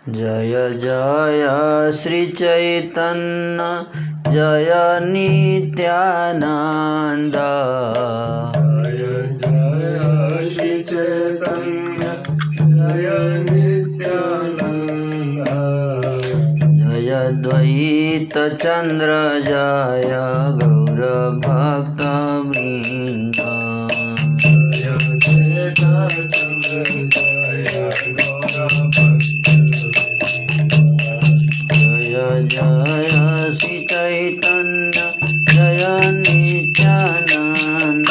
जय जय श्री चैतन्य जय नित्यानंद। जय जय श्री चैतन्य जय नित्यानंद। जय द्वैत चंद्र जय गौर भक्त वृंद। जय द्वैत चंद्र जय गौर भक्त। जय जय श्री चैतन्य जय नित्यानंद।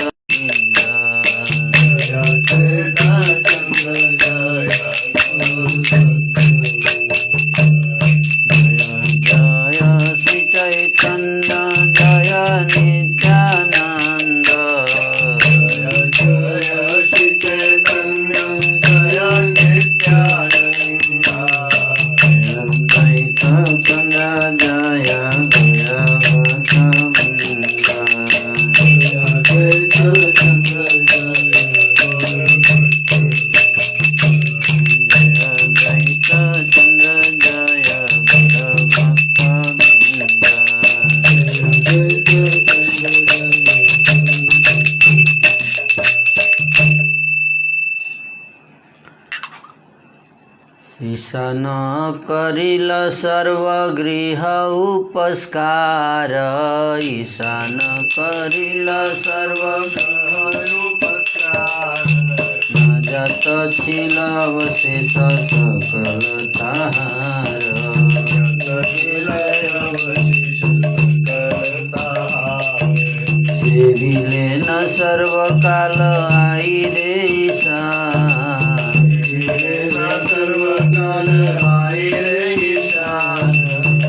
जय द्वैत चंद्र जय जय श्री चैतन्य जय नित्यानंद। जय जय श्री चैतन्य जय नित्यानंद। द्वैत चंद्र जय गौर भक्त वृंद। जय द्वैत चंद्र जय गौर भक्त। द्वैत चंद्र जय गौर भक्त वृंद। ईशान करिल सर्वगृह उपस्कार। ईशान करिल सर्वगृह उपस्कार। न जात छिल अवशेष सकल ताहार। सेविले न सर्वकाल आई रे ईशान।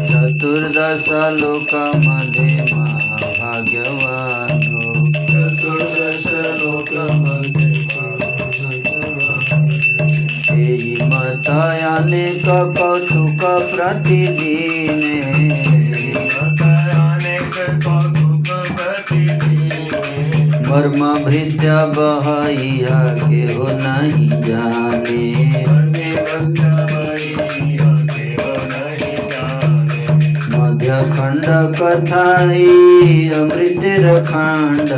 चतुर्दश लोक मध्ये महाभाग्यवान हो। एहि मत अनेक कौतुक प्रतिदिन। मर्म भृत्य बहैया के हो नहीं जाने। मध्य खंड कथाई अमृतर खंड।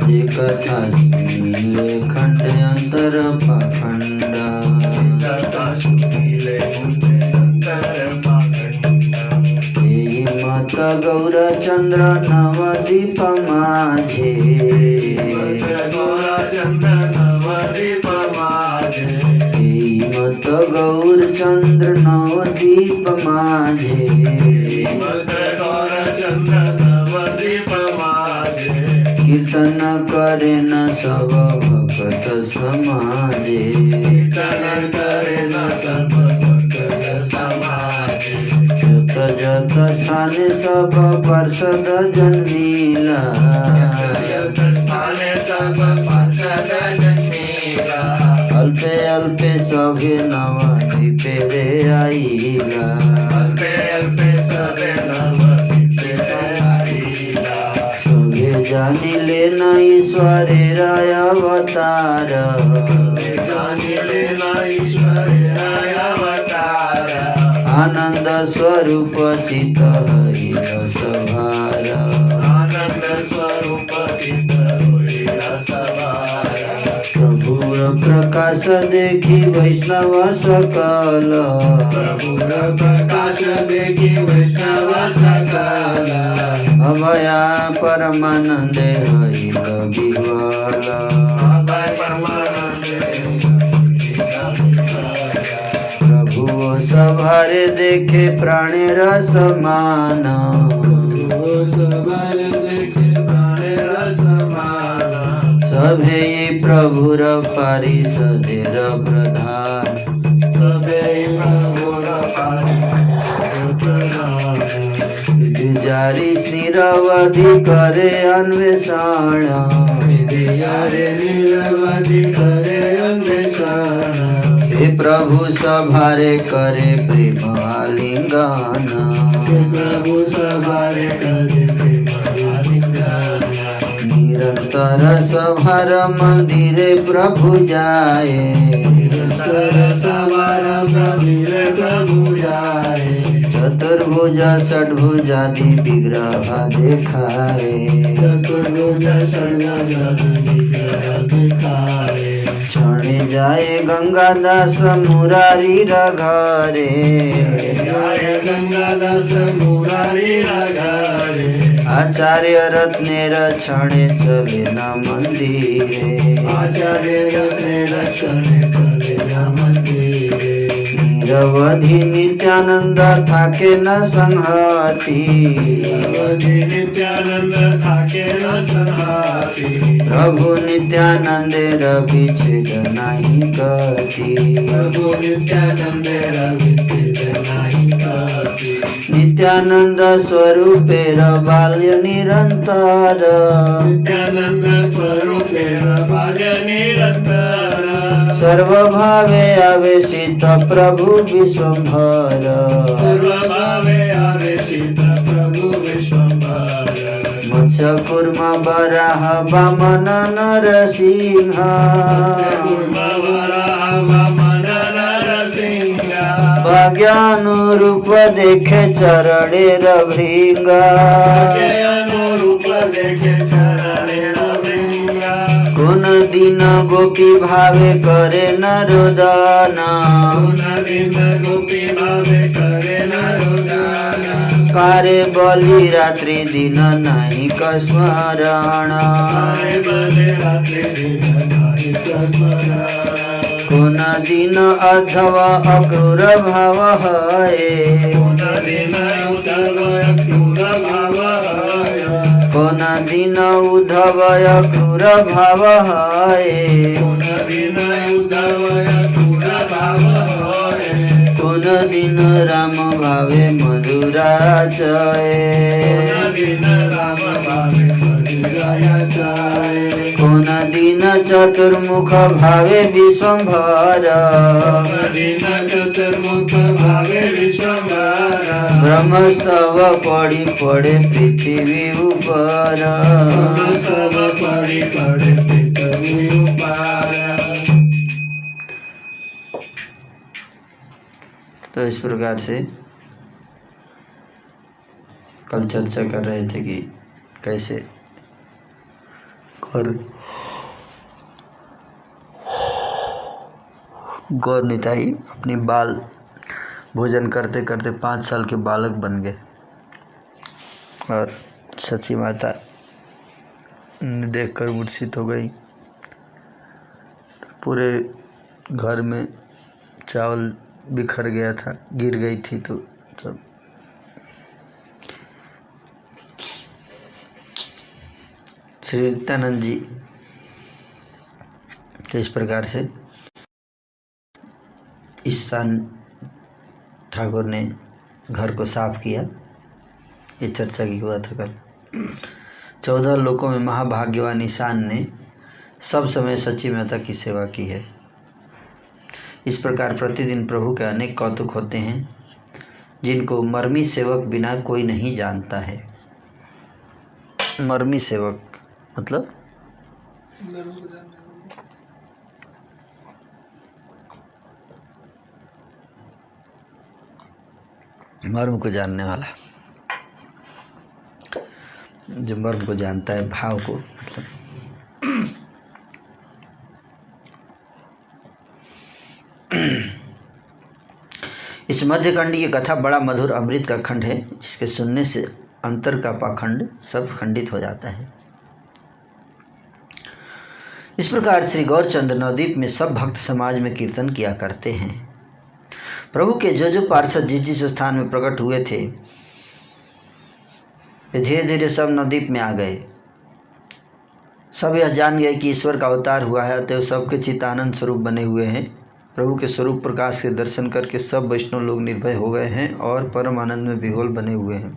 ये कथा सुनिले खंड अंतर पाखंड। मत गौर चंद्र नवदीप माझे। मत गौर चंद्र नवदीप माझे। कीर्तन करे न सब भक्त समाजे। जत जत स्थाने सब पार्षद जन्मिला। अल्पे अल्पे सभे नवदीपे रे आइला। सभे जानिले न ईश्वरेर अवतार। आनंद स्वरूप चित हरिल सभार। प्रभुर प्रकाश देखी वैष्णव सकल। अभया परमानंदे हरिल विह्वल। प्रभु सभारे देखे प्राणेर समान। सभे प्रभुर पारिषदेर प्रधान। विचारी निरवधि करे अन्वेषण। हे प्रभु सभारे करे प्रेम आलिंगन। निरंतर सभार मंदिरे प्रभु जाए निरंतर सवार मंदिरे प्रभु जाए चतुर्भुज षड्भुजादि विग्रह देखाए चतुर्भुज षड्भुजादि विग्रह दिखाए क्षणे जाए गंगादास मुरारी घरे जाए गंगादास मुरारी घरे आचार्य रत्नेर क्षणे चले न मंदिरे आचार्य रत्ने रक्षणे चले न मंदिरे निरवधि नित्यानंद थाके न संहति निरवधि नित्यानंद थाके न संहति प्रभु नित्यानंदे विच्छेद नहीं गति प्रभु नित्यानंदे विच्छेद नहीं गति नित्यानंद स्वरूपेर बाल्य निरंतर नित्यानंद स्वरूपे बाल्य निरंतर सर्वभावे आवेशित प्रभु विश्वंभर सर्वभावे आवेशित प्रभु विश्वंभर मत्स्य कूर्म वराह वामन नरसिंह भाग्यानुरूप देखे चरणेर भृंग कोन दिन गोपी भावे करे न रोदन कारे बलि रात्रि दिन नहीं स्मरण कोन दिन अथवा अक्रूर भाव है कोन दिन उद्धव अक्रूर भाव है कोन दिन राम भावे मधुराचय कोन दिन चतुर्मुख भावे विश्वंभर ब्रह्मस्तव पड़ी पड़े पृथ्वी ऊपर तो इस प्रकार से कल चर्चा कर रहे थे कि कैसे गौर निताई अपनी बाल भोजन करते करते 5 साल के बालक बन गए और सची माता देखकर मूर्छित हो गई। पूरे घर में चावल बिखर गया था, गिर गई थी। तो सब श्री नित्यानंद जी तो इस प्रकार से ईशान ठाकुर ने घर को साफ किया। ये चर्चा की हुआ था कल। 14 लोकों में महाभाग्यवान ईशान ने सब समय सच्ची माता की सेवा की है। इस प्रकार प्रतिदिन प्रभु के अनेक कौतुक होते हैं जिनको मर्मी सेवक बिना कोई नहीं जानता है। मर्मी सेवक मतलब मर्म को जानने वाला, जो मर्म को जानता है, भाव को मतलब। इस मध्यखंड की कथा बड़ा मधुर अमृत का खंड है, जिसके सुनने से अंतर का पाखंड सब खंडित हो जाता है। इस प्रकार श्री गौरचंद नवद्वीप में सब भक्त समाज में कीर्तन किया करते हैं। प्रभु के जो पार्षद जिस जिस स्थान में प्रकट हुए थे वे धीरे धीरे सब नवद्वीप में आ गए। सब यह जान गए कि ईश्वर का अवतार हुआ है, अतः सबके चित्तानंद स्वरूप बने हुए हैं। प्रभु के स्वरूप प्रकाश के दर्शन करके सब वैष्णव लोग निर्भय हो गए हैं और परम आनंद में विह्वल बने हुए हैं।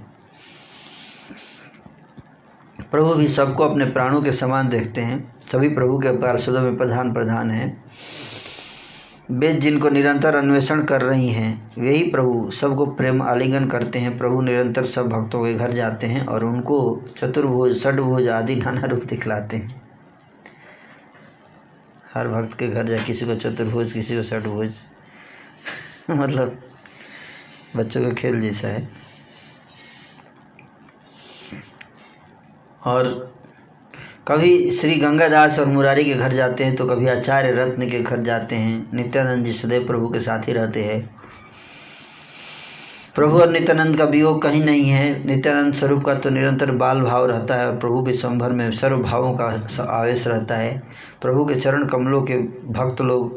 प्रभु भी सबको अपने प्राणों के समान देखते हैं। सभी प्रभु के पार्षदों में प्रधान हैं। वे जिनको निरंतर अन्वेषण कर रही हैं वही प्रभु सबको प्रेम आलिंगन करते हैं। प्रभु निरंतर सब भक्तों के घर जाते हैं और उनको चतुर्भुज षड्भुज आदि नाना रूप दिखलाते हैं। हर भक्त के घर जा किसी को चतुर्भुज किसी को षड्भुज मतलब बच्चों का खेल जैसा है। और कभी श्री गंगादास और मुरारी के घर जाते हैं तो कभी आचार्य रत्न के घर जाते हैं। नित्यानंद जी सदैव प्रभु के साथ ही रहते हैं। प्रभु और नित्यानंद का वियोग कहीं नहीं है। नित्यानंद स्वरूप का तो निरंतर बाल भाव रहता है और प्रभु विश्वंभर में सर्व भावों का आवेश रहता है। प्रभु के चरण कमलों के भक्त लोग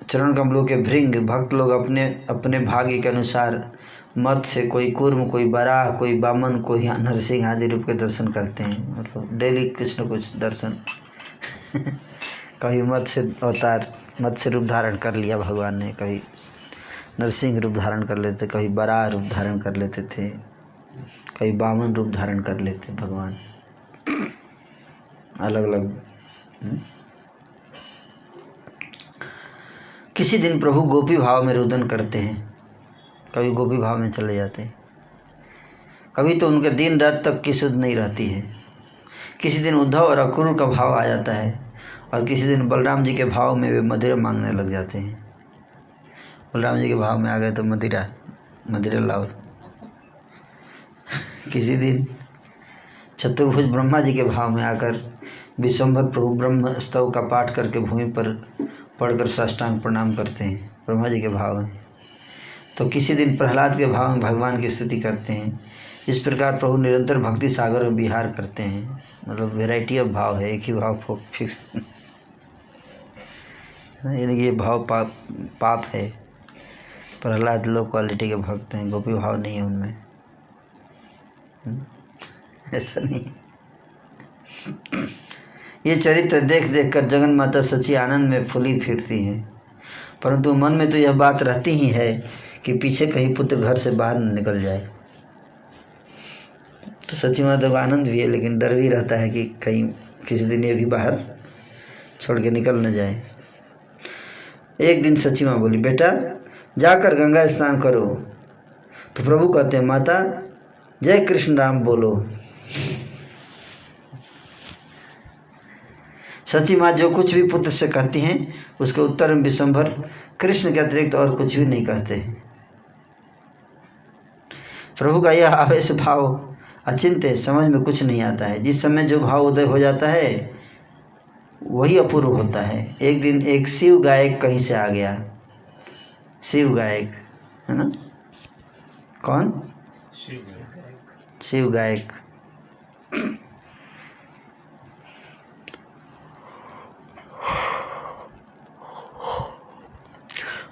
चरण कमलों के भृंग भक्त लोग अपने अपने भाग्य के अनुसार मत से कोई कूर्म कोई बराह कोई बामन कोई नरसिंह आदि रूप के दर्शन करते हैं। मतलब डेली कुछ न कुछ दर्शन कभी मत से अवतार मत से रूप धारण कर लिया भगवान ने, कभी नरसिंह रूप धारण कर लेते, कभी बराह रूप धारण कर लेते थे, कभी बामन रूप धारण कर लेते भगवान अलग अलग। किसी दिन प्रभु गोपी भाव में रुदन करते हैं, कभी गोपी भाव में चले जाते हैं। कभी तो उनके दिन रात तक की सुध नहीं रहती है। किसी दिन उद्धव और अक्रूर का भाव आ जाता है और किसी दिन बलराम जी के भाव में वे मदिरा मांगने लग जाते हैं। बलराम जी के भाव में आ गए तो मदिरा लाओ। किसी दिन चतुर्भुज ब्रह्मा जी के भाव में आकर विश्वंभर प्रभु ब्रह्म स्तव का पाठ करके भूमि पर पढ़कर साष्टांग प्रणाम करते हैं ब्रह्मा जी के भाव में। तो किसी दिन प्रहलाद के भाव में भगवान की स्तुति करते हैं। इस प्रकार प्रभु निरंतर भक्ति सागर में विहार करते हैं। मतलब वैरायटी ऑफ भाव है, एक ही भाव फिक्स यानी कि ये भाव पाप है। प्रहलाद लो क्वालिटी के भक्त हैं, गोपी भाव नहीं है उनमें, ऐसा नहीं। ये चरित्र देख देख कर जगन माता सच्ची आनंद में फूली फिरती हैं, परंतु मन में तो यह बात रहती ही है कि पीछे कहीं पुत्र घर से बाहर न निकल जाए। तो सच्ची माता को आनंद भी है लेकिन डर भी रहता है कि कहीं किसी दिन ये भी बाहर छोड़ के निकल न जाए। एक दिन सच्ची माँ बोली, बेटा जाकर गंगा स्नान करो। तो प्रभु कहते हैं, माता जय कृष्ण राम बोलो। सच्ची माँ जो कुछ भी पुत्र से कहती हैं उसके उत्तर में विश्वंभर कृष्ण के अतिरिक्त और कुछ भी नहीं कहते हैं। प्रभु का यह आवेश भाव अचिंत्य समझ में कुछ नहीं आता है। जिस समय जो भाव उदय हो जाता है वही अपूर्व होता है। एक दिन एक शिव गायक कहीं से आ गया। शिव गायक है ना, कौन? शिव गायक।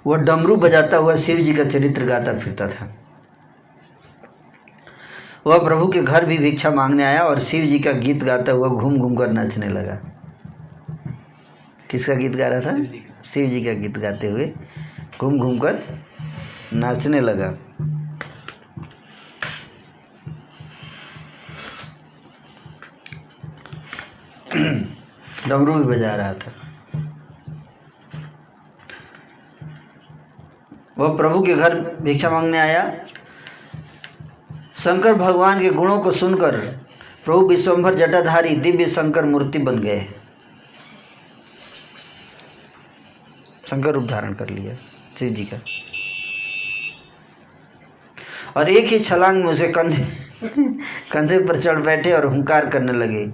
वह डमरू बजाता हुआ शिव जी का चरित्र गाता फिरता था। वह प्रभु के घर भी भिक्षा मांगने आया और शिव जी का गीत गाता हुआ घूम घूम कर नाचने लगा। किसका गीत गा रहा था? शिव जी का गीत गाते हुए घूम घूम कर नाचने लगा। डमरू भी बजा रहा था। वह प्रभु के घर भिक्षा मांगने आया। शंकर भगवान के गुणों को सुनकर प्रभु विश्वंभर जटाधारी दिव्य शंकर मूर्ति बन गए। शंकर रूप धारण कर लिया शिव जी का और एक ही छलांग में उसे कंधे पर चढ़ बैठे और हुंकार करने लगे,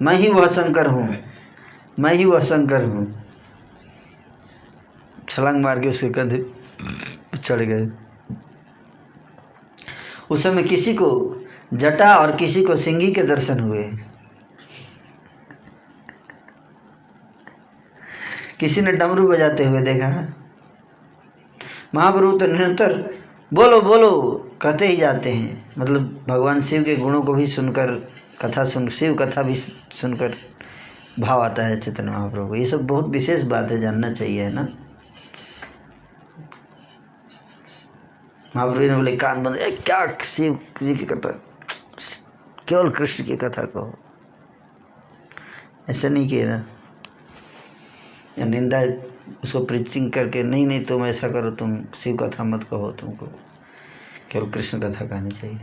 मैं ही वह शंकर हूँ, मैं ही वह शंकर हूँ। छलांग मार के उसके कंधे चढ़ गए। उस समय किसी को जटा और किसी को सिंगी के दर्शन हुए। किसी ने डमरू बजाते हुए देखा। महाप्रभु तो निरंतर बोलो बोलो कहते ही जाते हैं। मतलब भगवान शिव के गुणों को भी सुनकर शिव कथा भी सुनकर भाव आता है चैतन्य महाप्रभु को। ये सब बहुत विशेष बात है, जानना चाहिए, है ना। महाप्रभु ने बोले कान बंद, क्या शिव जी की कथा, केवल कृष्ण की कथा कहो। ऐसा नहीं किया ना, या निंदा उसको प्रीचिंग करके नहीं तुम ऐसा करो, तुम शिव कथा मत कहो, तुमको केवल कृष्ण कथा कहनी चाहिए।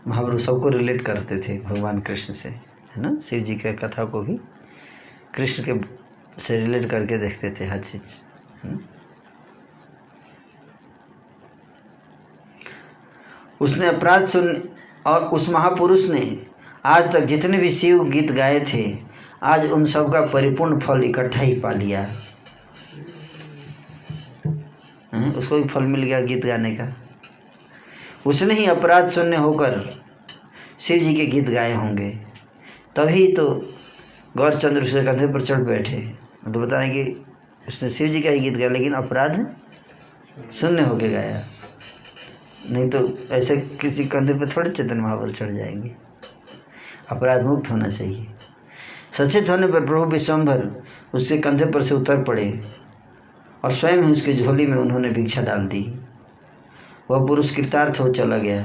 महाप्रभु सबको रिलेट करते थे भगवान कृष्ण से, है ना। शिव जी के कथा को भी कृष्ण के से रिलेट करके देखते थे हर चीज। उसने अपराध सुन, और उस महापुरुष ने आज तक जितने भी शिव गीत गाए थे, आज उन सब का परिपूर्ण फल इकट्ठा ही पा लिया। उसको भी फल मिल गया गीत गाने का। उसने ही अपराध शून्य होकर शिव जी के गीत गाए होंगे, तभी तो गौरचंद्र उसके कंधे पर चढ़ बैठे। तो बता रहे कि उसने शिव जी का ही गीत गाया, लेकिन अपराध शून्य होके गाया। नहीं तो ऐसे किसी कंधे पर थोड़े चैतन्य महाप्रभु चढ़ जाएंगे। अपराध मुक्त होना चाहिए। सचेत होने पर प्रभु विश्वम्भर उसके कंधे पर से उतर पड़े और स्वयं ही उसकी झोली में उन्होंने भिक्षा डाल दी। वह पुरुष कृतार्थ हो चला गया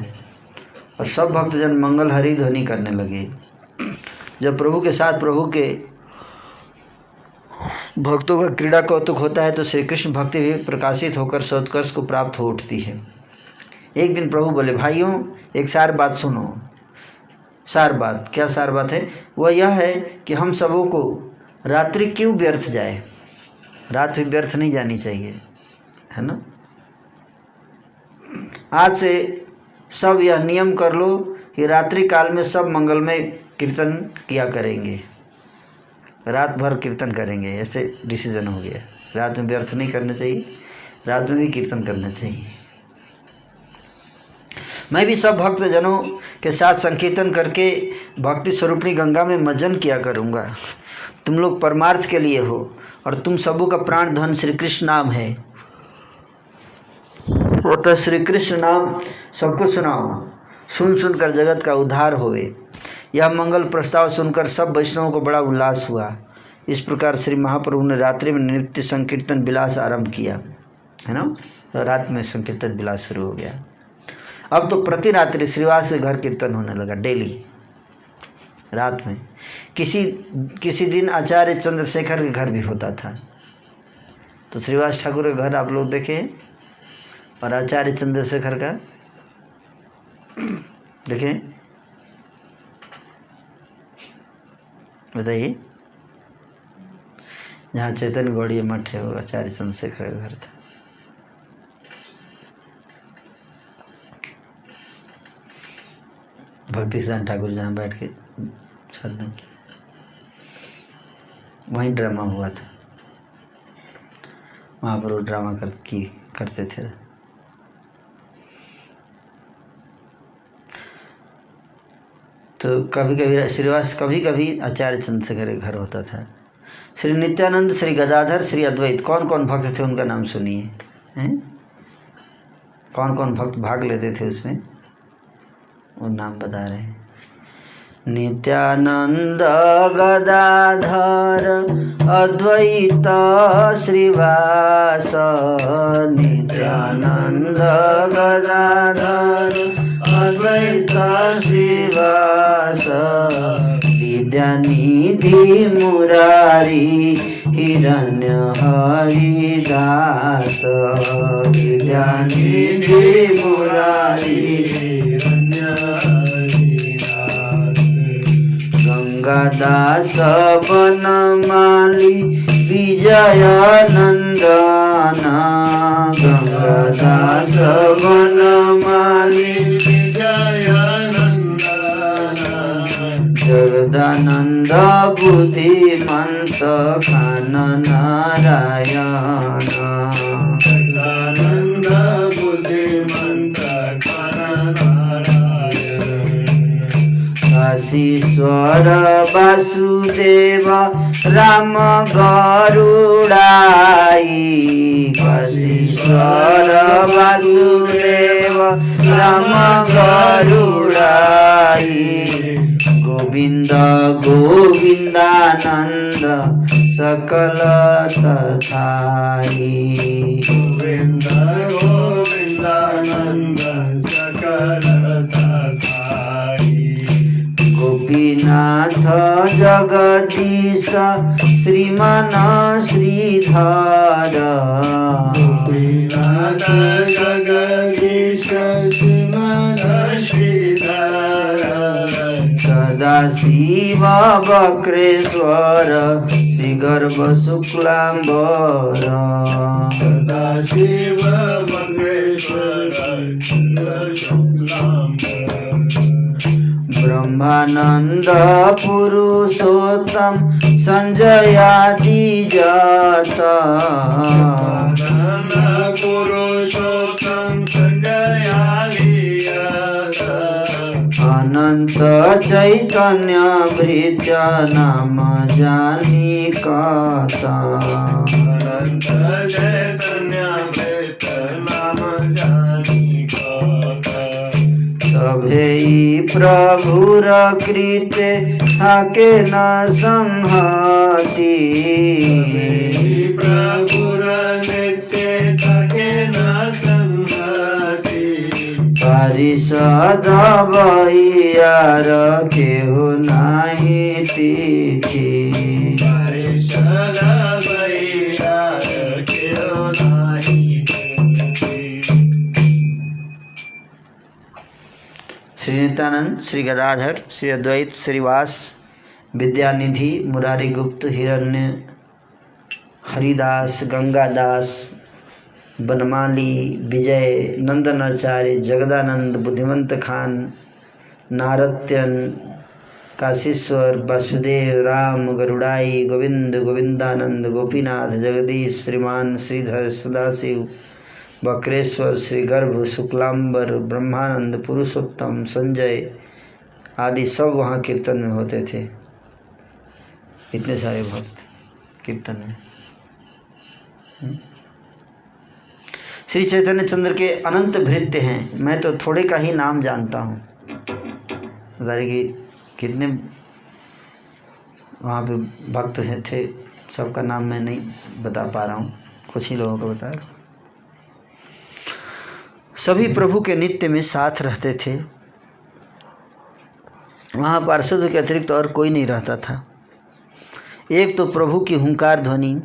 और सब भक्तजन मंगल हरि ध्वनि करने लगे। जब प्रभु के साथ प्रभु के भक्तों का क्रीड़ा कौतुक होता है तो श्री कृष्ण भक्ति भी प्रकाशित होकर सत्कर्ष को प्राप्त हो उठती है। एक दिन प्रभु बोले, भाइयों एक सार बात सुनो। सार बात क्या? सार बात है वह यह है कि हम सबों को रात्रि क्यों व्यर्थ जाए। रात भी व्यर्थ नहीं जानी चाहिए, है ना। आज से सब यह नियम कर लो कि रात्रि काल में सब मंगलमय कीर्तन किया करेंगे, रात भर कीर्तन करेंगे। ऐसे डिसीजन हो गया। रात में व्यर्थ नहीं करना चाहिए, रात में भी कीर्तन करना चाहिए। मैं भी सब भक्त जनों के साथ संकीर्तन करके भक्ति स्वरूपणी गंगा में मज्जन किया करूँगा। तुम लोग परमार्थ के लिए हो और तुम सबों का प्राण धन श्री कृष्ण नाम है। तो श्री कृष्ण नाम सबको सुनाओ, सुन सुनकर जगत का उद्धार होवे। यह मंगल प्रस्ताव सुनकर सब वैष्णवों को बड़ा उल्लास हुआ। इस प्रकार श्री महाप्रभु ने रात्रि में नित्य संकीर्तन विलास आरंभ किया, है ना। तो रात में संकीर्तन विलास शुरू हो गया। अब तो प्रति रात्रि श्रीवास के घर कीर्तन होने लगा, डेली रात में। किसी दिन आचार्य चंद्रशेखर के घर भी होता था। तो श्रीवास ठाकुर के घर आप लोग देखे और आचार्य चंद्रशेखर का देखें, बताइए। जहाँ चैतन्य गौड़ीय मठ है वो आचार्य चंद्रशेखर का घर था। भक्ति सिद्धांत ठाकुर जहाँ बैठ के साधना की, वहीं ड्रामा हुआ था। महाप्रभु ड्रामा करते थे। तो कभी कभी श्रीवास, कभी कभी आचार्य चंद्रशेखर के घर होता था। श्री नित्यानंद, श्री गदाधर, श्री अद्वैत, कौन कौन भक्त थे उनका नाम सुनिए, हैं। कौन कौन भक्त भाग लेते थे उसमें, वो नाम बता रहे हैं। नित्यानंद, गदाधर, अद्वैत, श्रीवास। नित्यानंद, गदाधर, अद्वैत, श्रीवास। विद्यानिधि, मुरारी, हिरण्य हरिदास। विद्यानिधि, मुरारी, हिरण्य हरिदास। गंगादास, बनमाली, विजयानंदन। गंगादास, बनमाली, विजयानंदन। जगदानंद, बुद्धिमंत, कानन नारायण। जगदानंद, बुद्धिमंत, कानन नारायण। काशीश्वर, वासुदेव, राम गरुड़ाई। काशीश्वर, वासुदेव, राम गरुड़ाई। गोविंद, गोविंदानंद, सकल तथाई। गोविंद, गोविंदानंद, सकल तथाई। गोपीनाथ जगदीश श्रीमान श्रीधर गोपीनाथ जगदीश श्रीमान श्रीधर सदा शिव वक्रेश्वर श्री गर्भ शुक्लांबर सदा शिव वक्रेश्वर ब्रह्मानंद पुरुषोत्तम संजयादि जत पुरुषोत्तम संजयादि अनंत चैतन्य भृत्य नाम जानी कथा अनंत चैतन्य भृत नाम जानी कथा सभे प्रभुर कृते हाके न संहति प्रभुर नित्य थके न संहति परिषद भैयार केहु नाही तिथि परिषद भैयार केहु नाही श्री नित्यानंद, श्री गदाधर, श्री अद्वैत, श्रीवास, विद्यानिधि, मुरारी गुप्त, हिरण्य, हरिदास, गंगादास, बनमाली, विजय, नंदनाचार्य, जगदानंद, बुद्धिमंत खान, नारत्यन, काशीश्वर, वासुदेव, राम, गरुड़ाई, गोविंद, गोविंदानंद, गोपीनाथ, जगदीश, श्रीमान, श्रीधर, सदाशिव, वक्रेश्वर, श्री गर्भ, शुक्लांबर, ब्रह्मानंद, पुरुषोत्तम, संजय आदि सब वहाँ कीर्तन में होते थे। इतने सारे भक्त कीर्तन में। श्री चैतन्य चंद्र के अनंत भृत्य हैं। मैं तो थोड़े का ही नाम जानता हूँ। कि कितने वहाँ पे भक्त थे, सबका नाम मैं नहीं बता पा रहा हूँ, कुछ ही लोगों को बता रहा हूँ। सभी प्रभु के नित्य में साथ रहते थे। वहाँ पार्षद के अतिरिक्त और कोई नहीं रहता था। एक तो प्रभु की हुंकार ध्वनि,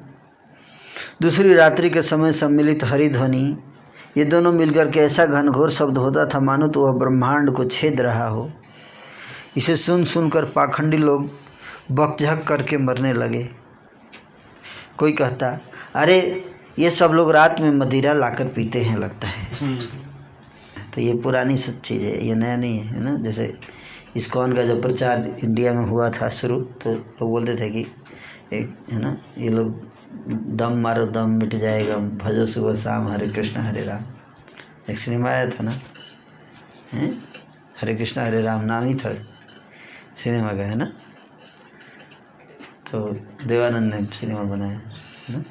दूसरी रात्रि के समय सम्मिलित हरि ध्वनि, ये दोनों मिलकर के ऐसा घनघोर शब्द होता था मानो तो वह ब्रह्मांड को छेद रहा हो। इसे सुन सुनकर पाखंडी लोग बकझक करके मरने लगे। कोई कहता, अरे ये सब लोग रात में मदिरा लाकर पीते हैं लगता है। तो ये पुरानी सब चीज़ है, ये नया नहीं है ना। जैसे इस्कॉन का जब प्रचार इंडिया में हुआ था शुरू, तो लोग बोलते थे कि एक है ना, ये लोग दम मारो दम मिट जाएगा, भजो सुबह शाम हरे कृष्ण हरे राम। एक सिनेमा आया था ना, हैं, हरे कृष्ण हरे राम नाम ही था सिनेमा का, है ना। तो देवानंद ने सिनेमा बनाया है ना।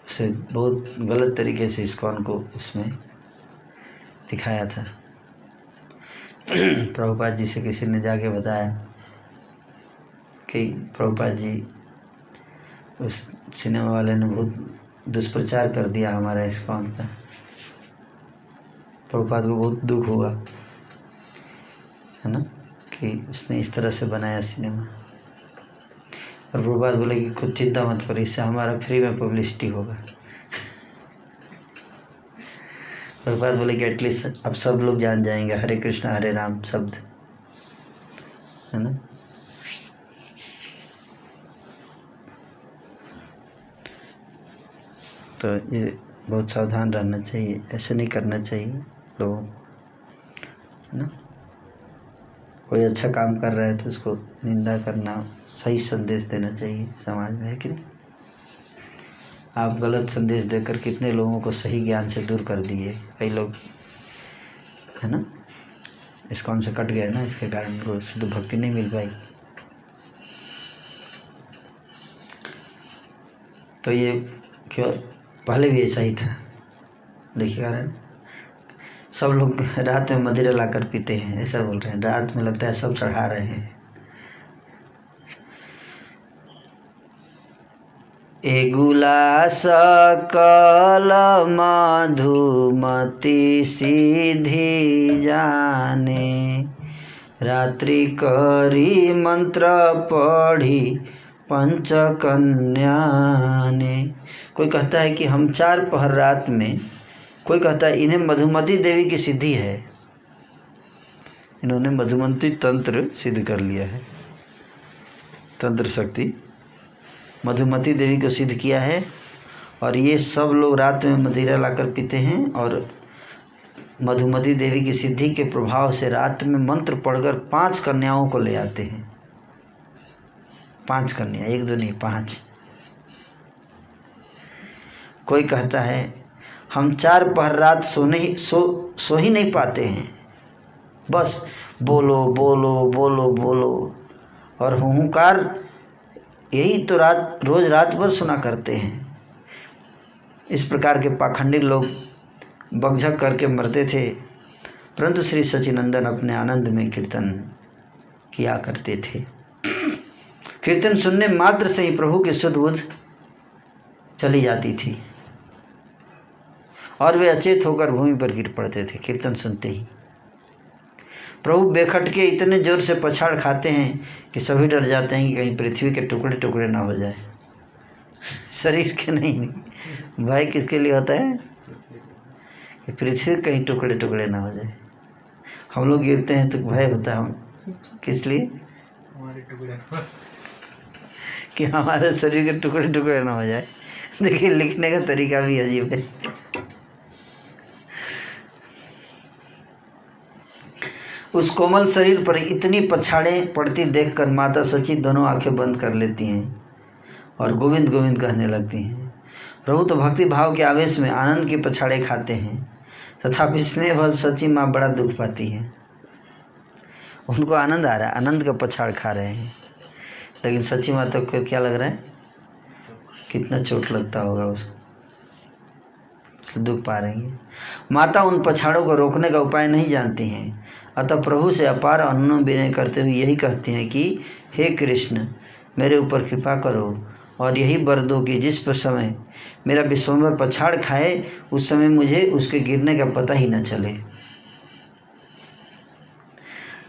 उसे बहुत गलत तरीके से इस्कॉन को उसमें दिखाया था। प्रभुपाद जी से किसी ने जाके बताया कि प्रभुपाद जी, उस सिनेमा वाले ने बहुत दुष्प्रचार कर दिया हमारा इस्कॉन का। प्रभुपाद को बहुत दुख हुआ, है ना, कि उसने इस तरह से बनाया सिनेमा। और प्रभुपाद बोले कि कुछ चिंता मत करो, इससे हमारा फ्री में पब्लिसिटी होगा। प्रभुपाद बोले कि एटलीस्ट अब सब लोग जान जाएंगे हरे कृष्णा हरे राम शब्द, है ना। तो ये बहुत सावधान रहना चाहिए, ऐसे नहीं करना चाहिए लोगों को, है ना। कोई अच्छा काम कर रहा है तो उसको निंदा करना, सही संदेश देना चाहिए समाज में, है कि नहीं। आप गलत संदेश देकर कितने लोगों को सही ज्ञान से दूर कर दिए। कई लोग, है ना, इस्कॉन से कट गए ना, इसके कारण उनको शुद्ध भक्ति नहीं मिल पाई। तो ये क्यों, पहले भी ऐसा ही था। देखिए कारण सब लोग रात में मदिरा लाकर पीते हैं, ऐसा बोल रहे हैं। रात में लगता है सब चढ़ा रहे हैं। एगुला सकल मधुमती सीधी जाने, रात्रि करी मंत्र पढ़ी पंचकन्या ने। कोई कहता है कि हम 4 पहर रात में, कोई कहता है इन्हें मधुमती देवी की सिद्धि है, इन्होंने मधुमती तंत्र सिद्ध कर लिया है, तंत्र शक्ति मधुमती देवी को सिद्ध किया है। और ये सब लोग रात में मदिरा लाकर पीते हैं और मधुमती देवी की सिद्धि के प्रभाव से रात में मंत्र पढ़कर 5 कन्याओं को ले आते हैं। 5 कन्या, 1 2 नहीं 5। कोई कहता है हम 4 पहर रात सो ही नहीं पाते हैं, बस बोलो बोलो बोलो बोलो और हुंकार यही तो रोज रात भर सुना करते हैं। इस प्रकार के पाखंडी लोग बकझक करके मरते थे, परंतु श्री सच्चिनंदन अपने आनंद में कीर्तन किया करते थे। कीर्तन सुनने मात्र से ही प्रभु की शुद्ध बुद्ध चली जाती थी और वे अचेत होकर भूमि पर गिर पड़ते थे। कीर्तन सुनते ही प्रभु बेखटके इतने जोर से पछाड़ खाते हैं कि सभी डर जाते हैं कि कहीं पृथ्वी के टुकड़े टुकड़े ना हो जाए। शरीर के नहीं, भय किसके लिए होता है कि पृथ्वी कहीं टुकड़े टुकड़े ना हो जाए। हम लोग गिरते हैं तो भय होता है, हम किस लिए, हमारे टुकड़े कि हमारे शरीर के टुकड़े टुकड़े ना हो जाए। देखिए लिखने का तरीका भी अजीब है। उस कोमल शरीर पर इतनी पछाड़ें पड़ती देखकर माता सची दोनों आंखें बंद कर लेती हैं और गोविंद गोविंद कहने लगती हैं। प्रभु तो भक्ति भाव के आवेश में आनंद की पछाड़े खाते हैं, तथापि स्नेहवश सची माँ बड़ा दुख पाती है। उनको आनंद आ रहा है, आनंद का पछाड़ खा रहे हैं, लेकिन सची माता को क्या लग रहा है, कितना चोट लगता होगा उसको, दुख पा रही है। माता उन पछाड़ों को रोकने का उपाय नहीं जानती हैं, अतः प्रभु से अपार अनुनय विनय करते हुए यही कहती हैं कि हे कृष्ण, मेरे ऊपर कृपा करो और यही वर दो कि जिस पर समय मेरा विश्वम्भर पछाड़ खाए उस समय मुझे उसके गिरने का पता ही न चले।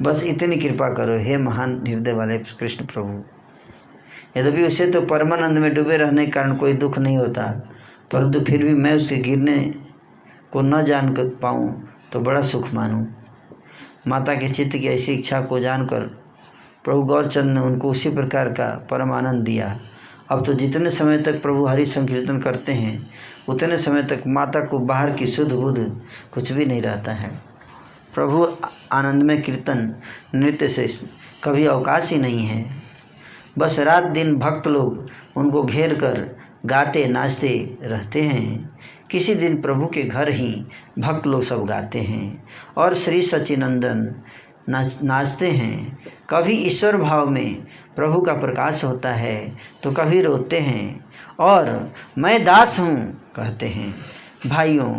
बस इतनी कृपा करो हे महान हृदय वाले कृष्ण प्रभु। यद्यपि उसे तो परमानंद में डूबे रहने के कारण कोई दुख नहीं होता, परंतु फिर भी मैं उसके गिरने को न जान कर पाऊँ तो बड़ा सुख मानूँ। माता के चित्त की ऐसी इच्छा को जानकर प्रभु गौरचंद ने उनको उसी प्रकार का परम आनंद दिया। अब तो जितने समय तक प्रभु हरि संकीर्तन करते हैं उतने समय तक माता को बाहर की शुद्ध बुद्ध कुछ भी नहीं रहता है। प्रभु आनंद में कीर्तन नृत्य से कभी अवकाश ही नहीं है। बस रात दिन भक्त लोग उनको घेर कर गाते नाचते रहते हैं। किसी दिन प्रभु के घर ही भक्त लोग सब गाते हैं और श्री सच्चिनंदन नाचते हैं। कभी ईश्वर भाव में प्रभु का प्रकाश होता है तो कभी रोते हैं और मैं दास हूँ कहते हैं। भाइयों,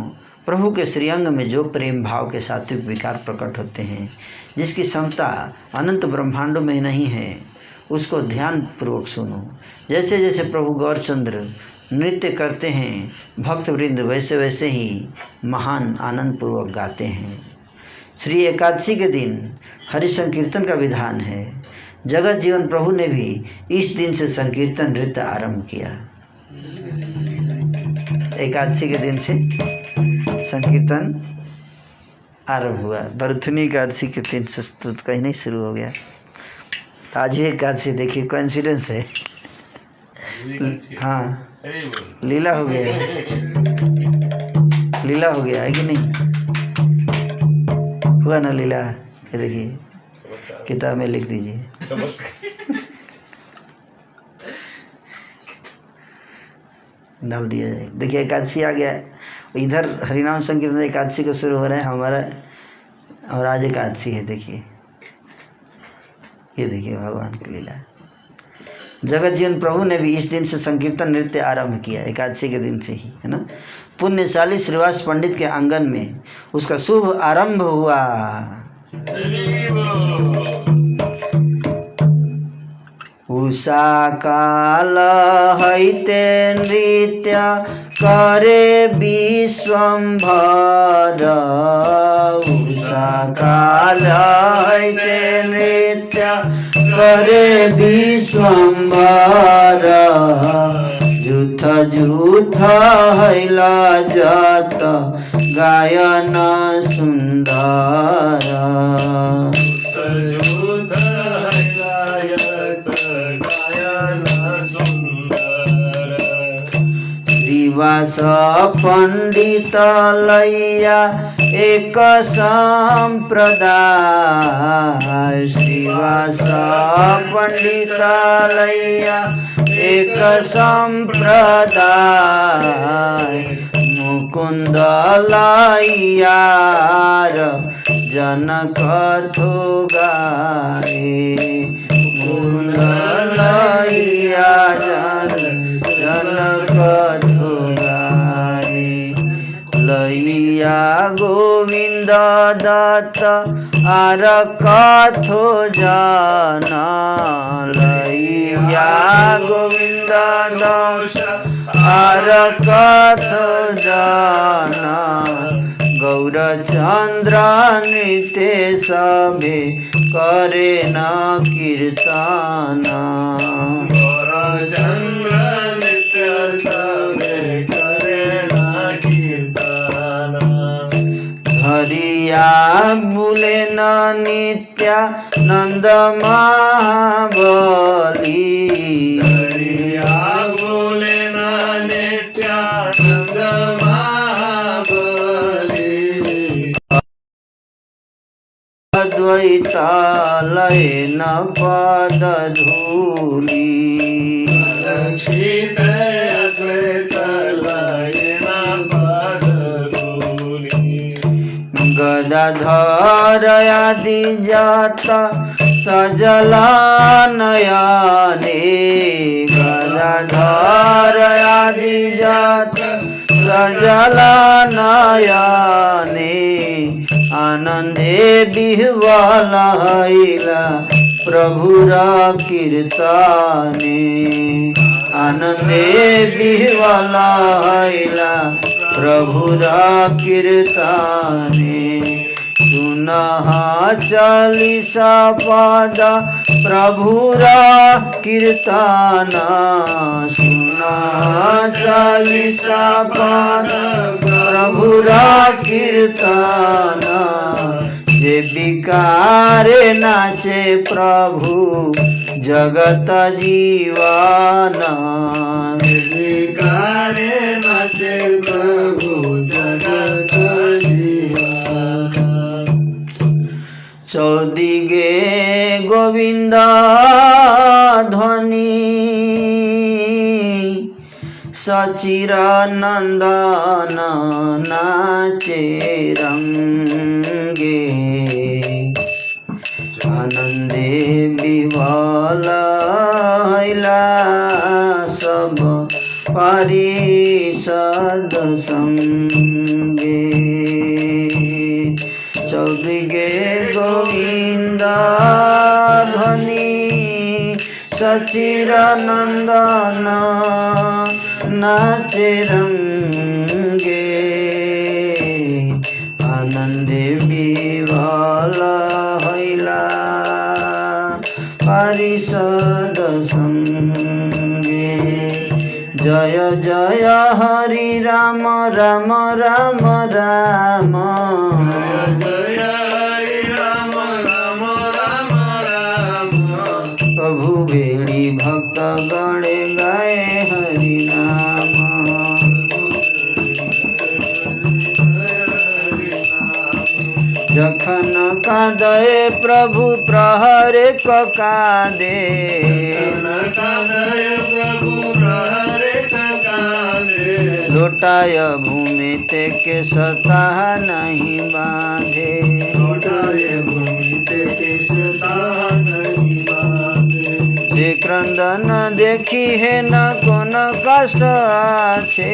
प्रभु के श्रीअंग में जो प्रेम भाव के सात्विक विकार प्रकट होते हैं, जिसकी क्षमता अनंत ब्रह्मांडों में नहीं है, उसको ध्यान पूर्वक सुनो। जैसे जैसे प्रभु गौरचंद्र नृत्य करते हैं, भक्त वृंद वैसे वैसे ही महान आनंद पूर्वक गाते हैं। श्री एकादशी के दिन हरि संकीर्तन का विधान है। जगत जीवन प्रभु ने भी इस दिन से संकीर्तन नृत्य आरंभ किया। एकादशी के दिन से संकीर्तन आरंभ हुआ। भरथुनी एकादशी के दिन से तो कहीं नहीं शुरू हो गया। आज ही एकादशी, देखिए कोइंसिडेंस है। हाँ, लीला हो गया है, लीला हो गया है कि नहीं हुआ ना लीला। ये देखिए किताब में लिख दीजिए। डाल दिया जाए। देखिए एकादशी आ गया, इधर हरिनाम संकीर्तन एकादशी को शुरू हो रहा है हमारा, और आज एकादशी है। देखिए ये देखिए भगवान की लीला। जगत जीवन प्रभु ने भी इस दिन से संकीर्तन नृत्य आरंभ किया, एकादशी के दिन से ही, है ना। पुण्यशाली श्रीवास पंडित के आंगन में उसका शुभ आरंभ हुआ। उषा काल हईते नृत्य करे विश्वम्भर उषा कालैते नृत्य करे विश्वम्भर झूठ झूठ हैला जत गायन सुन्दर युद्ध हैलायत गायन सुन्दर श्रीवास पण्डित लैया एक सम्प्रदाय श्रीवास पण्डित लैया एक सम्प्रदाय मुकुन्द लैयार जनक गाए मुकुन्द लैया जनक गाए लैया गोविन्द दत्त आर कथो जन लैया गोविन्द दत्त आर कथो जन गौरचन्द्र नृत्य सभे करे न कीर्तन गौरचन्द्र नृत्य सभे करे न कीर्तन हरिया बुले न नित्यानन्द महाबली हरिया बोले न नित्यानन्द महाबली अद्वैतालय न पद धूली रक्षित अद्वैतालयेन पदधूली गदाधर आदि जात सजला नयने गदाधर आदि जात सजला नयने आनंदे बिह्वल हैला प्रभुर कीर्तने आनंदे बिह्वल हैला प्रभुर कीर्तने सुनः चालीसा पद प्रभुर कीर्तन सुनः चालीसा पद प्रभुर कीर्तन जे विकारे नाचे प्रभु जगत जीवन विकारे नाचे प्रभु जगत जीवन चौदिगे गोविंद ध्वनि सचिर नंदन नाचे रंगे आनंदे विवल हैला सब पारिषद संगे चौदिगे गोविंद ध्वनि सचिर नंदन नाचे रंगे आनंदे विवल हैला पारिषद संगे जय जय हरि राम राम राम राम जय हरि राम राम राम राम प्रभु बेड़ी भक्त गणे गाए हरि नाम जखन कादे प्रभु प्रहरे कादे प्रभु प्रहरे कादे लोटाय भूमि ते के सताह नहीं बांधे लोटाय भूमि ते के सताह नहीं बांधे जे क्रंदन देखी है न कोन कष्ट आछे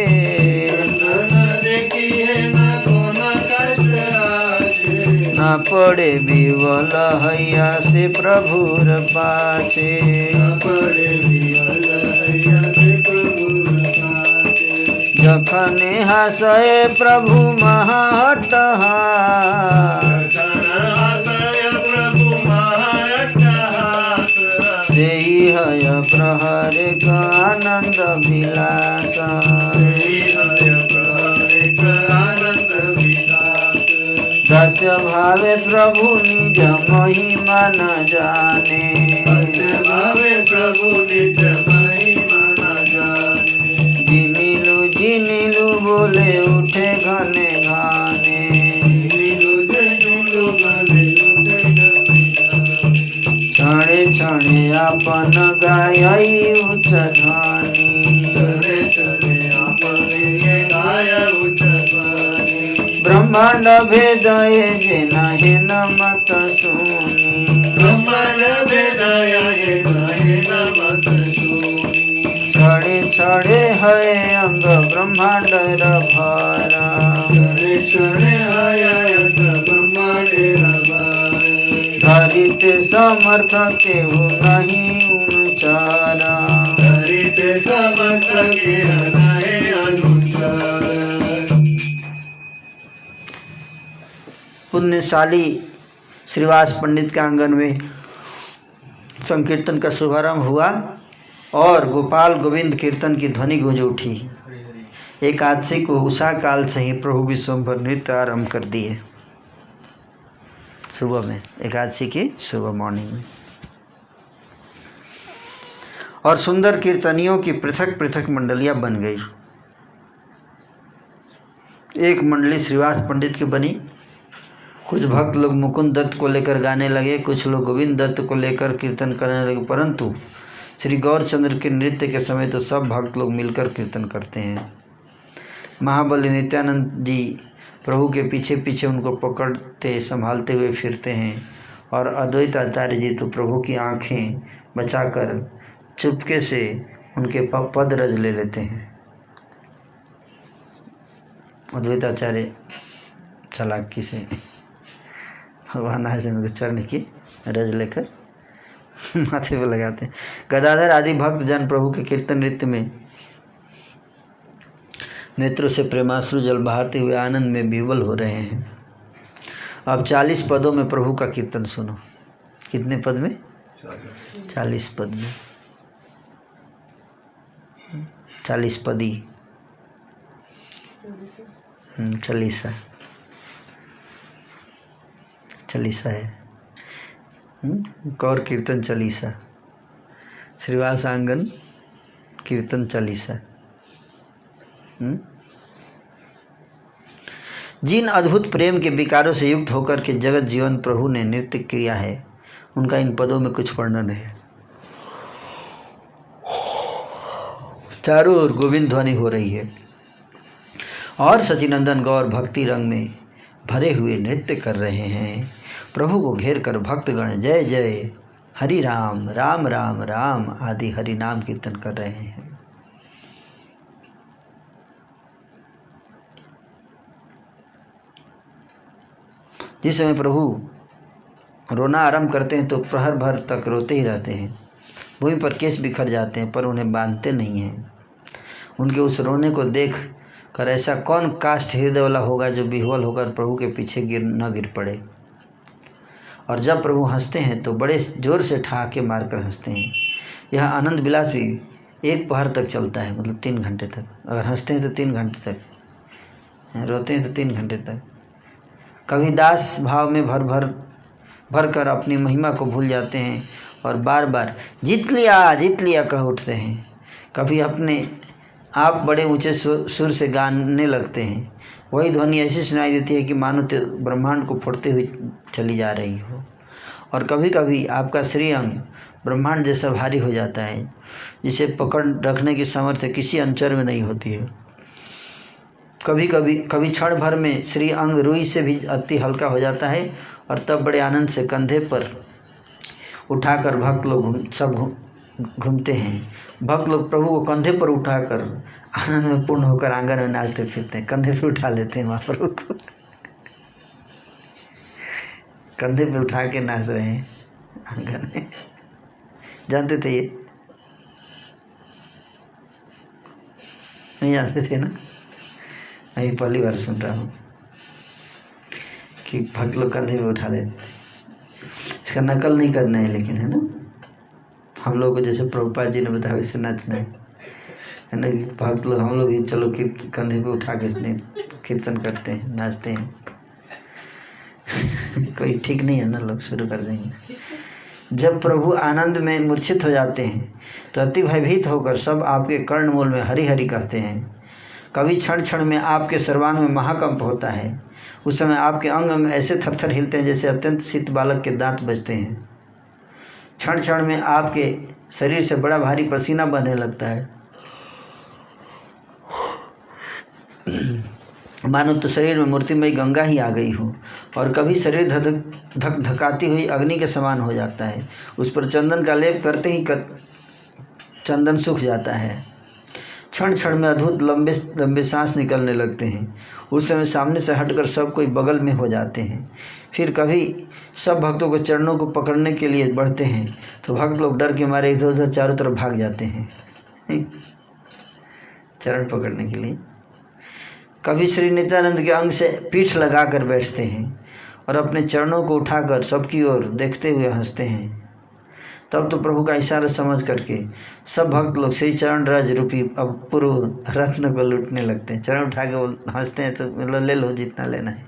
देखी है न कोन कष्ट आछे न पड़े बिवल हैया से प्रभुर पाछे पड़े विवल हैया से प्रभुर पाछे जखने हसए प्रभु महाहटहास प्रभु महाअट्टहास सेई हय प्रहर आनंद विलास आनंद विलास दस्य भावे प्रभु निज महिमा न जाने भावे प्रभु निज महिमा न जाने जिनिलु बोले उठे घने घाने क्षणे क्षणे अपन गायई उच्च ध्वनि ब्रह्मांड भेदय जे नहे न मत सुनी छड़े छड़े है अंग ब्रह्मांड भरा धरित समर्थ केहू नहीं उचारा पुण्यशाली श्रीवास पंडित के आंगन में संकीर्तन का शुभारंभ हुआ और गोपाल गोविंद कीर्तन की ध्वनि गूंज उठी। एकादशी को उषा काल से ही प्रभु विश्वम्भर नृत्य आरंभ कर दिए। सुबह में एकादशी की सुबह मॉर्निंग में और सुंदर कीर्तनियों की पृथक पृथक मंडलियां बन गई। एक मंडली श्रीवास पंडित की बनी। कुछ भक्त लोग मुकुंद दत्त को लेकर गाने लगे, कुछ लोग गोविंद दत्त को लेकर कीर्तन करने लगे। परंतु श्री गौरचंद्र के नृत्य के समय तो सब भक्त लोग मिलकर कीर्तन करते हैं। महाबली नित्यानंद जी प्रभु के पीछे पीछे उनको पकड़ते संभालते हुए फिरते हैं और अद्वैत आचार्य जी तो प्रभु की आंखें बचाकर चुपके से उनके पद रज ले लेते हैं। अद्वैत आचार्य चालाकी से भगवान से उनके चरण की रज लेकर माथे पे लगाते हैं। गदाधर आदि भक्त जन प्रभु के कीर्तन नृत्य में नेत्रों से प्रेमाश्रु जल बहाते हुए आनंद में विवल हो रहे हैं। अब 40 पदों में प्रभु का कीर्तन सुनो। कितने पद में? 40 पद में। 40 पदी चालीसा है। कौर कीर्तन चालीसा, श्रीवास आंगन कीर्तन चालीसा। जिन अद्भुत प्रेम के विकारों से युक्त होकर के जगत जीवन प्रभु ने नृत्य किया है, उनका इन पदों में कुछ वर्णन है। चारों ओर गोविंद ध्वनि हो रही है और सचिनंदन गौर भक्ति रंग में भरे हुए नृत्य कर रहे हैं। प्रभु को घेर कर भक्तगण जय जय हरि राम राम राम राम आदि हरि नाम कीर्तन कर रहे हैं। जिस समय प्रभु रोना आरंभ करते हैं तो प्रहर भर तक रोते ही रहते हैं। भूमि पर केस बिखर जाते हैं पर उन्हें बांधते नहीं हैं। उनके उस रोने को देख कर ऐसा कौन काष्ठ हृदय वाला होगा जो विह्वल होकर प्रभु के पीछे न गिर पड़े। और जब प्रभु हंसते हैं तो बड़े जोर से ठहाके मारकर हंसते हैं। यह आनंद विलास भी एक पहर तक चलता है, मतलब 3 घंटे तक। अगर हंसते हैं तो 3 घंटे तक, रोते हैं तो 3 घंटे तक। कभी दास भाव में भर कर अपनी महिमा को भूल जाते हैं और बार बार जीत लिया कह उठते हैं। कभी अपने आप बड़े ऊंचे सुर से गाने लगते हैं। वही ध्वनि ऐसी सुनाई देती है कि मानो तो ब्रह्मांड को फोड़ते हुए चली जा रही हो। और कभी कभी आपका श्री अंग ब्रह्मांड जैसा भारी हो जाता है, जिसे पकड़ रखने की सामर्थ्य किसी अंचर में नहीं होती है। कभी क्षण भर में श्री अंग रुई से भी अति हल्का हो जाता है और तब बड़े आनंद से कंधे पर उठाकर भक्त लोग सब घूमते हैं। भक्त लोग प्रभु को कंधे पर उठाकर आनंद में पूर्ण होकर आंगन में नाचते फिरते हैं। कंधे पे उठा लेते हैं महाप्रभु को, कंधे पे उठा के नाच रहे हैं आंगन में। जानते थे ये? नहीं जानते थे ना? मैं पहली बार सुन रहा हूँ कि भक्त लोग कंधे पे उठा लेते थे। इसका नकल नहीं करना है लेकिन, है ना? हम लोग को जैसे प्रभुपाद जी ने बताया वैसे नाचना है ना? कि भक्त लोग, हम लोग भी चलो कंधे पे उठा के कीर्तन करते हैं, नाचते हैं। कोई ठीक नहीं है ना, लोग शुरू कर देंगे। जब प्रभु आनंद में मूर्छित हो जाते हैं तो अति भयभीत होकर सब आपके कर्णमूल में हरि हरि कहते हैं। कभी क्षण क्षण में आपके सर्वांग में महाकंप होता है। उस समय आपके अंग अंग ऐसे थरथर हिलते हैं जैसे अत्यंत शीत बालक के दांत बजते हैं। क्षण क्षण में आपके शरीर से बड़ा भारी पसीना बहने लगता है, मानो तो शरीर में मूर्तिमय गंगा ही आ गई हो। और कभी शरीर धक धकाती हुई अग्नि के समान हो जाता है। उस पर चंदन का लेप करते ही चंदन सूख जाता है। क्षण क्षण में अद्भुत लंबे लंबे सांस निकलने लगते हैं। उस समय सामने से हटकर सब कोई बगल में हो जाते हैं। फिर कभी सब भक्तों को चरणों को पकड़ने के लिए बढ़ते हैं तो भक्त लोग डर के मारे इधर उधर चारों तरफ भाग जाते हैं चरण पकड़ने के लिए। कभी श्री नित्यानंद के अंग से पीठ लगाकर बैठते हैं और अपने चरणों को उठाकर सबकी ओर देखते हुए हंसते हैं। तब तो प्रभु का इशारा समझ करके सब भक्त लोग श्री चरण रज रूपी अपूर्व रत्न को लूटने लगते हैं। चरण उठा के वो हंसते हैं तो मतलब ले लो जितना लेना है,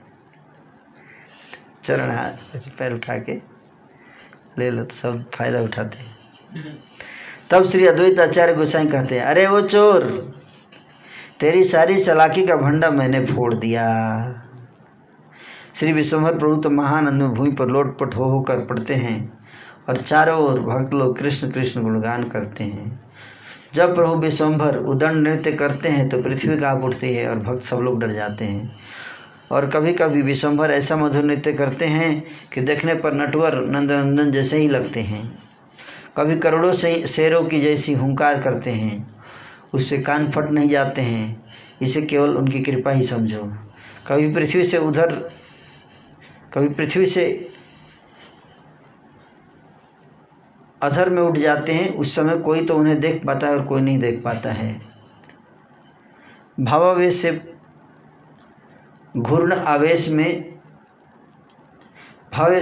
चरण पैर उठा के ले लो, तो सब फायदा उठाते हैं। तब श्री अद्वैत आचार्य गोसाई कहते हैं, अरे वो चोर, तेरी सारी चालाकी का भंडा मैंने फोड़ दिया। श्री विश्वम्भर प्रभु तो महानंद में भूमि पर लोटपट हो होकर पड़ते हैं और चारों ओर भक्त लोग कृष्ण कृष्ण गुणगान करते हैं। जब प्रभु विश्वम्भर उदंड नृत्य करते हैं तो पृथ्वी कांप उठती है और भक्त सब लोग डर जाते हैं। और कभी कभी विश्वम्भर ऐसा मधुर नृत्य करते हैं कि देखने पर नटवर नंदनंदन जैसे ही लगते हैं। कभी करोड़ों से शेरों की जैसी हुंकार करते हैं, उससे कान फट नहीं जाते हैं। इसे केवल उनकी कृपा ही समझो। कभी पृथ्वी से अधर में उठ जाते हैं। उस समय कोई तो उन्हें देख पाता है और कोई नहीं देख पाता है। भावावेश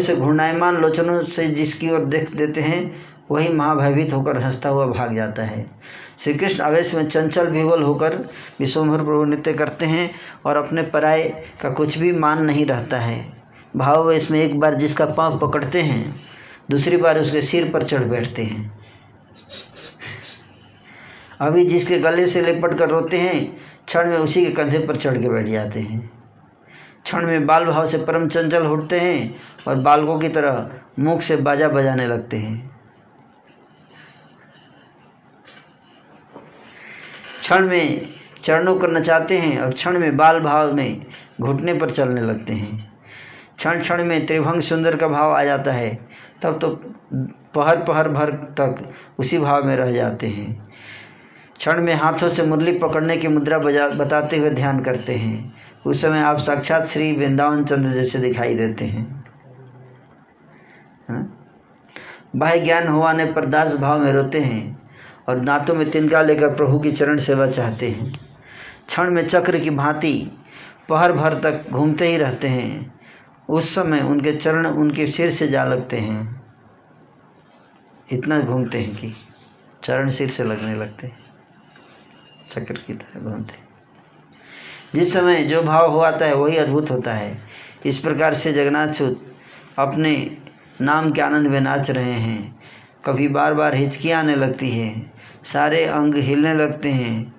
से घूर्णायमान लोचनों से जिसकी ओर देख देते हैं वही महाभयभीत होकर हंसता हुआ भाग जाता है। श्री कृष्ण आवेश में चंचल विह्वल होकर विश्वम्भर प्रभु नृत्य करते हैं और अपने पराये का कुछ भी मान नहीं रहता है। भावावेश में एक बार जिसका पांव पकड़ते हैं दूसरी बार उसके सिर पर चढ़ बैठते हैं। अभी जिसके गले से लिपट कर रोते हैं क्षण में उसी के कंधे पर चढ़ के बैठ जाते हैं। क्षण में बाल भाव से परम चंचल उठते हैं और बालकों की तरह मुख से बाजा बजाने लगते हैं। क्षण में चरणों को नचाते हैं और क्षण में बाल भाव में घुटने पर चलने लगते हैं। क्षण क्षण में त्रिभंग सुंदर का भाव आ जाता है। तब तो पहर भर तक उसी भाव में रह जाते हैं। क्षण में हाथों से मुरली पकड़ने की मुद्रा बताते हुए ध्यान करते हैं। उस समय आप साक्षात श्री वृंदावन चंद्र जैसे दिखाई देते हैं। बाह्य ज्ञान होने पर दास भाव में रोते हैं और दांतों में तिनका लेकर प्रभु की चरण सेवा चाहते हैं। क्षण में चक्र की भांति पहर भर तक घूमते ही रहते हैं। उस समय उनके चरण उनके सिर से जा लगते हैं। इतना घूमते हैं कि चरण सिर से लगने लगते हैं, चक्र की तरह घूमते हैं। जिस समय जो भाव हो आता है वही अद्भुत होता है। इस प्रकार से जगन्नाथ सूत अपने नाम के आनंद में नाच रहे हैं। कभी बार बार हिचकियाँ आने लगती है, सारे अंग हिलने लगते हैं,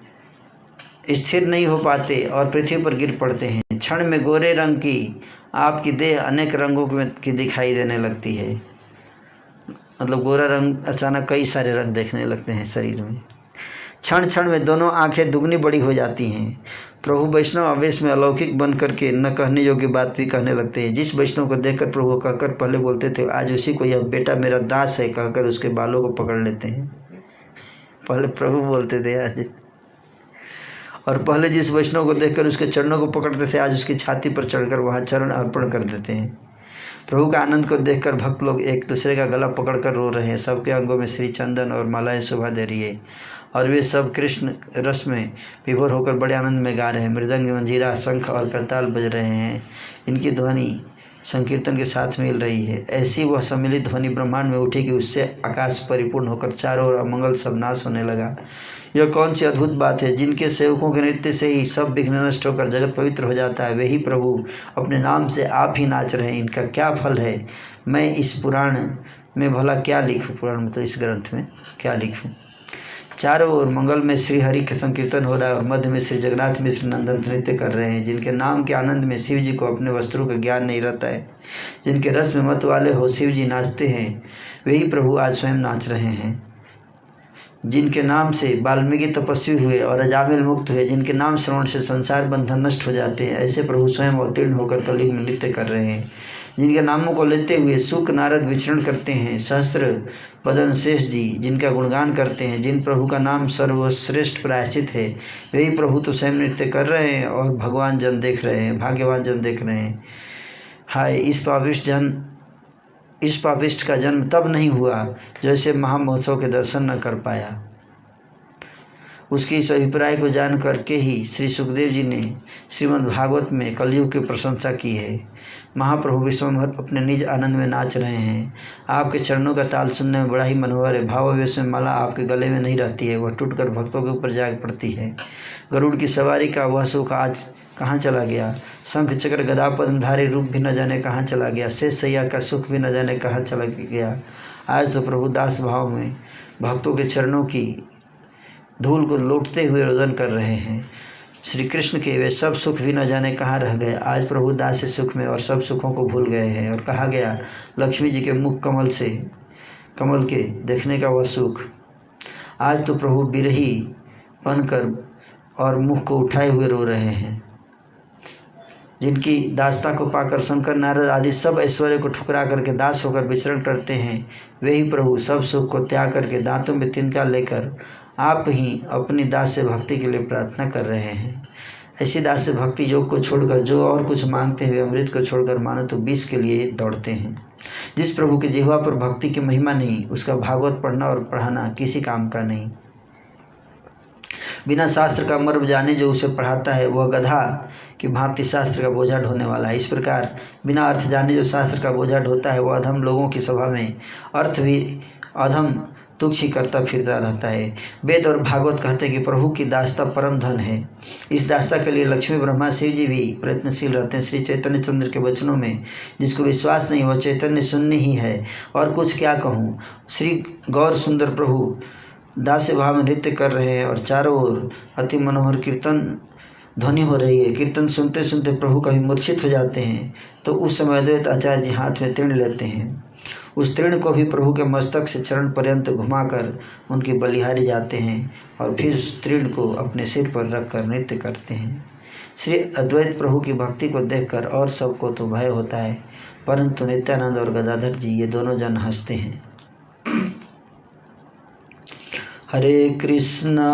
स्थिर नहीं हो पाते और पृथ्वी पर गिर पड़ते हैं। क्षण में गोरे रंग की आपकी देह अनेक रंगों की दिखाई देने लगती है। मतलब गोरा रंग अचानक कई सारे रंग देखने लगते हैं शरीर में। क्षण क्षण में दोनों आंखें दुगनी बड़ी हो जाती हैं। प्रभु वैष्णव आवेश में अलौकिक बन करके न कहने योग्य बात भी कहने लगते हैं। जिस वैष्णव को देखकर प्रभु कहकर पहले बोलते थे आज उसी को यह बेटा मेरा दास है कहकर उसके बालों को पकड़ लेते हैं। पहले प्रभु बोलते थे आज, और पहले जिस वैष्णव को देखकर उसके चरणों को पकड़ते थे आज उसकी छाती पर चढ़कर वहाँ चरण अर्पण कर देते हैं। प्रभु का आनंद को देखकर भक्त लोग एक दूसरे का गला पकड़कर रो रहे हैं। सबके अंगों में श्री चंदन और मालाएं शोभा दे रही है और वे सब कृष्ण रस में विभोर होकर बड़े आनंद में गा रहे हैं। मृदंग, मंजीरा, शंख और करताल बज रहे हैं। इनकी ध्वनि संकीर्तन के साथ मिल रही है। ऐसी वह सम्मिलित ध्वनि ब्रह्मांड में उठी कि उससे आकाश परिपूर्ण होकर चारों ओर अमंगल सब नाश होने लगा। यह कौन सी अद्भुत बात है! जिनके सेवकों के नृत्य से ही सब विघ्न नष्ट होकर जगत पवित्र हो जाता है, वही प्रभु अपने नाम से आप ही नाच रहे हैं। इनका क्या फल है! मैं इस पुराण में भला क्या लिखूं? पुराण में तो इस ग्रंथ में क्या लिखूं? चारों ओर मंगल में श्री हरि का संकीर्तन हो रहा है और मध्य में श्री जगन्नाथ मिश्र नंदन नृत्य कर रहे हैं। जिनके नाम के आनंद में शिव जी को अपने वस्त्रों का ज्ञान नहीं रहता है, जिनके रस में मत वाले हो शिव जी नाचते हैं, वही प्रभु आज स्वयं नाच रहे हैं। जिनके नाम से वाल्मीकि तपस्वी हुए और अजामिल मुक्त हुए, जिनके नाम श्रवण से संसार बंधन नष्ट हो जाते हैं, ऐसे प्रभु स्वयं अवतीर्ण होकर कलयुग में नृत्य कर रहे हैं। जिनके नामों को लेते हुए शुक नारद विचरण करते हैं, सहस्त्र बदन शेष जी जिनका गुणगान करते हैं, जिन प्रभु का नाम सर्वश्रेष्ठ प्रायश्चित है, वही प्रभु तो स्वयं नृत्य कर रहे हैं और भगवान जन देख रहे हैं, भाग्यवान जन देख रहे हैं। हाय, इस पापिष्ट का जन्म तब नहीं हुआ जो ऐसे महामहोत्सव के दर्शन न कर पाया। उसके इस अभिप्राय को जान करके ही श्री सुखदेव जी ने श्रीमद् भागवत में कलयुग की प्रशंसा की है। महाप्रभु विश्वभर अपने निज आनंद में नाच रहे हैं। आपके चरणों का ताल सुनने में बड़ा ही मनोहर है। भावावेश में माला आपके गले में नहीं रहती है, वह टूटकर भक्तों के ऊपर जा पड़ती है। गरुड़ की सवारी का वह सुख आज कहाँ चला गया? शंख चक्र गदा पद्मधारी रूप भी न जाने कहाँ चला गया। शेष सैया का सुख भी न जाने कहाँ चला गया। आज तो प्रभु दास भाव में भक्तों के चरणों की धूल को लौटते हुए रोदन कर रहे हैं। श्री कृष्ण के वे सब सुख भी न जाने कहाँ रह गए। आज प्रभु दास से सुख में और सब सुखों को भूल गए हैं। और कहा गया, लक्ष्मी जी के मुख कमल के देखने का वह सुख। आज तो प्रभु बिरही बनकर और मुख को उठाए हुए रो रहे हैं। जिनकी दासता को पाकर शंकर नारद आदि सब ऐश्वर्य को ठुकरा करके दास होकर विचरण करते हैं, वही प्रभु सब सुख को त्याग करके दांतों में तिनका लेकर आप ही अपनी दास से भक्ति के लिए प्रार्थना कर रहे हैं। ऐसी दास से भक्ति योग को छोड़कर जो और कुछ मांगते हुए अमृत को छोड़कर मानो तो विष के लिए दौड़ते हैं। जिस प्रभु की जिह्वा पर भक्ति की महिमा नहीं, उसका भागवत पढ़ना और पढ़ाना किसी काम का नहीं। बिना शास्त्र का मर्म जाने जो उसे पढ़ाता है, वह गधा कि भांति शास्त्र का बोझा ढोने वाला है। इस प्रकार बिना अर्थ जाने जो शास्त्र का बोझा ढोता है, वह अधम लोगों की सभा में अर्थ भी अधम तुच्छ ही करता फिरता रहता है। वेद और भागवत कहते हैं कि प्रभु की दासता परम धन है। इस दासता के लिए लक्ष्मी ब्रह्मा शिव जी भी प्रयत्नशील रहते हैं। श्री चैतन्य चंद्र के वचनों में जिसको विश्वास नहीं, वह चैतन्य शून्य ही है। और कुछ क्या कहूँ। श्री गौर सुंदर प्रभु दास भाव में नृत्य कर रहे हैं और चारों ओर अति मनोहर कीर्तन ध्वनि हो रही है। कीर्तन सुनते सुनते प्रभु कभी मूर्छित हो जाते हैं, तो उस समय अद्वैत आचार्य जी हाथ में तृण लेते हैं। उस तृण को भी प्रभु के मस्तक से चरण पर्यंत घुमाकर उनकी बलिहारी जाते हैं और फिर उस तृण को अपने सिर पर रखकर नृत्य करते हैं। श्री अद्वैत प्रभु की भक्ति को देखकर और सबको तो भय होता है, परंतु नित्यानंद और गदाधर जी ये दोनों जन हंसते हैं। हरे कृष्णा